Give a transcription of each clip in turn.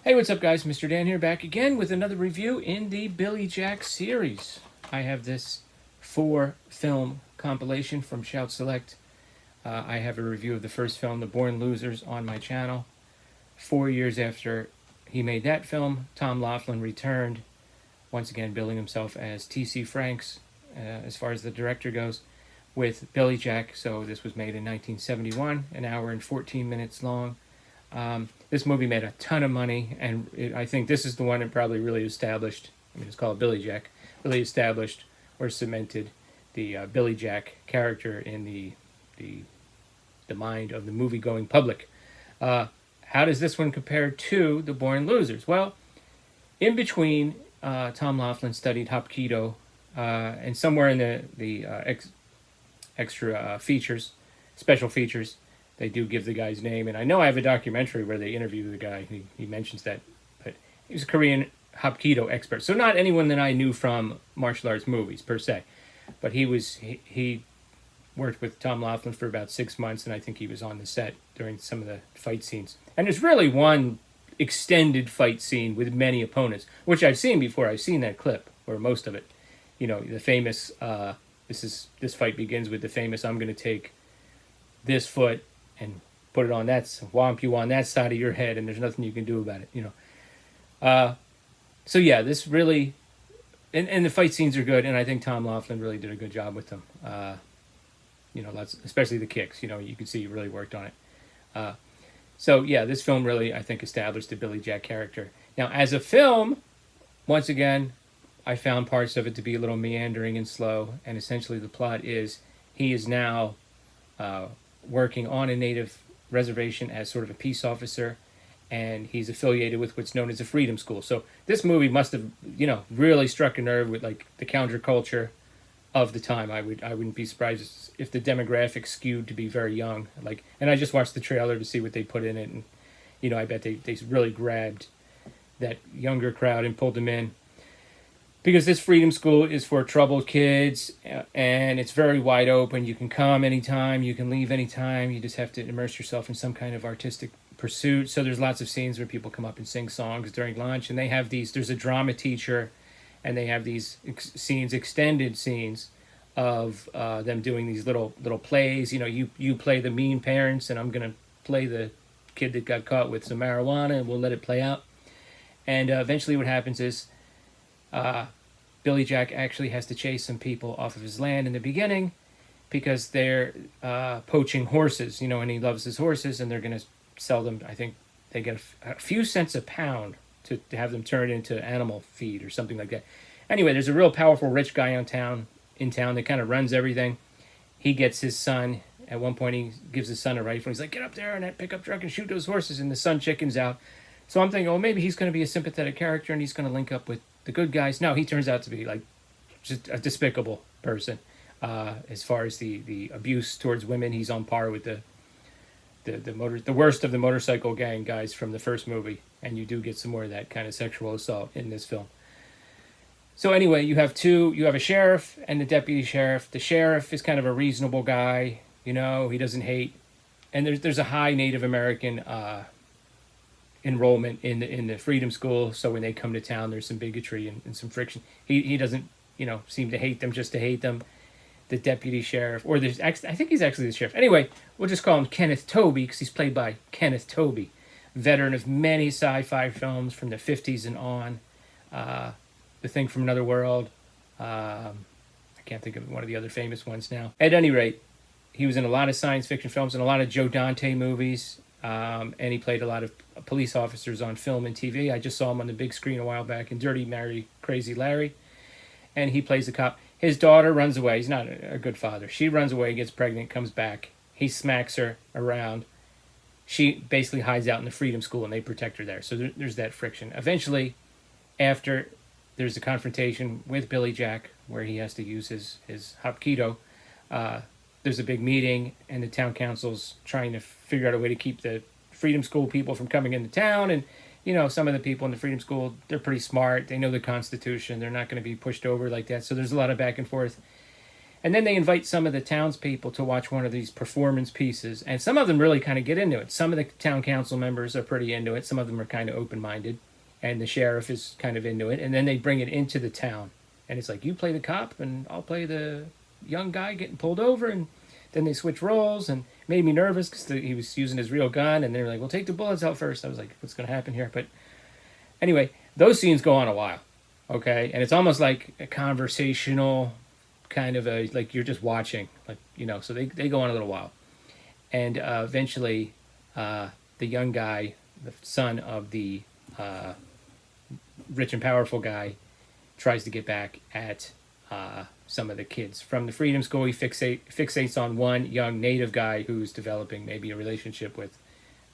Hey, what's up, guys? Mr. Dan here, back again with another review in the Billy Jack series. I have this 4-film compilation from Shout Select. I have a review of the first film, The Born Losers, on my channel. 4 years after he made that film, Tom Laughlin returned, once again billing himself as T.C. Franks, as far as the director goes, with Billy Jack. So this was made in 1971, an hour and 14 minutes long. This movie made a ton of money, and I think this is the one that probably really established, I mean, it's called Billy Jack, really established or cemented the Billy Jack character in the mind of the movie-going public. How does this one compare to The Born Losers? Well, in between, Tom Laughlin studied Hapkido, and somewhere in the extra features, special features, they do give the guy's name. And I know I have a documentary where they interview the guy. He mentions that. But he was a Korean Hapkido expert. So not anyone that I knew from martial arts movies, per se. But he worked with Tom Laughlin for about 6 months, and I think he was on the set during some of the fight scenes. And there's really one extended fight scene with many opponents, which I've seen before. I've seen that clip, or most of it. You know, the famous, this fight begins with the famous, I'm going to take this foot and put it on that, whomp you on that side of your head, and there's nothing you can do about it, you know. So yeah, this really, and the fight scenes are good, and I think Tom Laughlin really did a good job with them. You know, especially the kicks, you know, you can see he really worked on it. So yeah, this film really, I think, established the Billy Jack character. Now, as a film, once again, I found parts of it to be a little meandering and slow, and essentially the plot is he is now working on a native reservation as sort of a peace officer, and he's affiliated with what's known as a freedom school. So this movie must have, you know, really struck a nerve with like the counterculture of the time. I wouldn't be surprised if the demographic skewed to be very young. Like, and I just watched the trailer to see what they put in it, and you know, I bet they really grabbed that younger crowd and pulled them in. Because this freedom school is for troubled kids, and it's very wide open. You can come anytime, you can leave anytime. You just have to immerse yourself in some kind of artistic pursuit. So there's lots of scenes where people come up and sing songs during lunch, and they have these, there's a drama teacher, and they have these scenes, extended scenes of them doing these little plays. You know, you play the mean parents, and I'm going to play the kid that got caught with some marijuana, and we'll let it play out. And eventually what happens is Billy Jack actually has to chase some people off of his land in the beginning because they're poaching horses, you know, and he loves his horses, and they're going to sell them. I think they get a few cents a pound to have them turned into animal feed or something like that. Anyway, there's a real powerful rich guy in town that kind of runs everything. He gets his son. At one point, he gives his son a rifle. He's like, get up there in that pickup truck and shoot those horses, and the son chickens out. So I'm thinking, oh, maybe he's going to be a sympathetic character, and he's going to link up with the good guys. No, he turns out to be like just a despicable person. As far as the abuse towards women, he's on par with the worst of the motorcycle gang guys from the first movie, and you do get some more of that kind of sexual assault in this film. So anyway, you have a sheriff and the deputy sheriff. The sheriff is kind of a reasonable guy, you know, he doesn't hate, and there's a high Native American enrollment in the freedom school, so when they come to town there's some bigotry and some friction. He doesn't, you know, seem to hate them just to hate them. The deputy sheriff, or I think he's actually the sheriff. Anyway, we'll just call him Kenneth Tobey because he's played by Kenneth Tobey, veteran of many sci-fi films from the 50s and on. The Thing from Another World. I can't think of one of the other famous ones now. At any rate, he was in a lot of science fiction films and a lot of Joe Dante movies. And he played a lot of police officers on film and TV. I just saw him on the big screen a while back in Dirty Mary, Crazy Larry. And he plays the cop. His daughter runs away. He's not a good father. She runs away, gets pregnant, comes back. He smacks her around. She basically hides out in the freedom school, and they protect her there. So there's that friction. Eventually, after there's a confrontation with Billy Jack, where he has to use his Hapkido, there's a big meeting, and the town council's trying to figure out a way to keep the freedom school people from coming into town. And, you know, some of the people in the freedom school, they're pretty smart. They know the Constitution. They're not going to be pushed over like that. So there's a lot of back and forth. And then they invite some of the townspeople to watch one of these performance pieces, and some of them really kind of get into it. Some of the town council members are pretty into it. Some of them are kind of open-minded, and the sheriff is kind of into it. And then they bring it into the town, and it's like, you play the cop, and I'll play the young guy getting pulled over, and then they switch roles, and made me nervous because he was using his real gun, and they were like, well, take the bullets out first. I was like, what's going to happen here? But anyway, those scenes go on a while, okay? And it's almost like a conversational kind of a, like you're just watching, like, so they go on a little while. And eventually the young guy, the son of the rich and powerful guy, tries to get back at some of the kids from the Freedom School. He fixates on one young native guy who's developing maybe a relationship with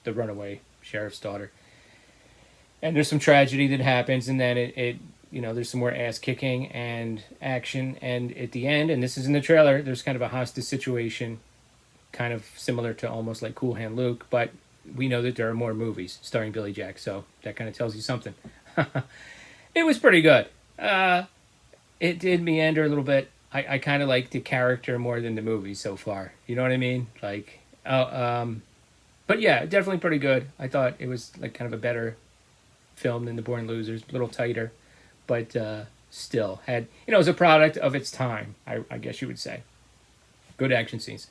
the runaway sheriff's daughter. And there's some tragedy that happens, and then it there's some more ass kicking and action, and at the end, and this is in the trailer, there's kind of a hostage situation, kind of similar to almost like Cool Hand Luke, but we know that there are more movies starring Billy Jack, so that kind of tells you something. It was pretty good. It did meander a little bit. I kind of like the character more than the movie so far. You know what I mean? Like, but yeah, definitely pretty good. I thought it was like kind of a better film than The Born Losers, a little tighter, but still had, it was a product of its time, I guess you would say. Good action scenes.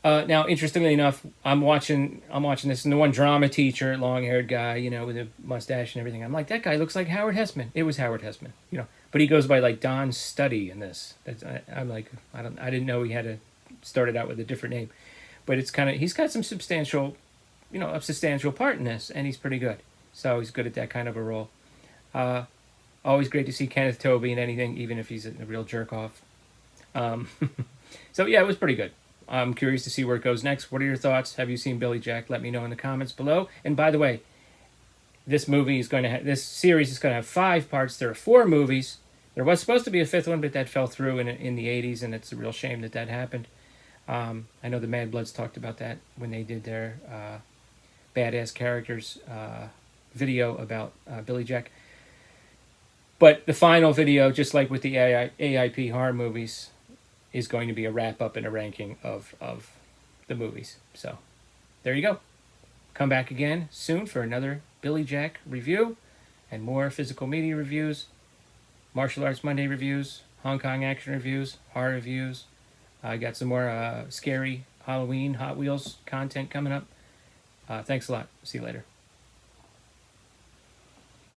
Now, interestingly enough, I'm watching this, and the one drama teacher, long-haired guy, with a mustache and everything. I'm like, that guy looks like Howard Hessman. It was Howard Hessman, but he goes by like Don Study in this. I'm like, I didn't know he had to started out with a different name, but it's kind of, he's got some substantial, a substantial part in this, and he's pretty good. So he's good at that kind of a role. Always great to see Kenneth Tobey in anything, even if he's a real jerk off. So yeah, it was pretty good. I'm curious to see where it goes next. What are your thoughts? Have you seen Billy Jack? Let me know in the comments below. And by the way, this series is going to have 5 parts. There are 4 movies. There was supposed to be a 5th one, but that fell through in the 80s, and it's a real shame that happened. I know the Mad Bloods talked about that when they did their Badass Characters video about Billy Jack. But the final video, just like with the AIP horror movies, is going to be a wrap-up and a ranking of the movies. So, there you go. Come back again soon for another Billy Jack review and more physical media reviews, Martial Arts Monday reviews, Hong Kong action reviews, horror reviews. I got some more scary Halloween Hot Wheels content coming up. Thanks a lot. See you later.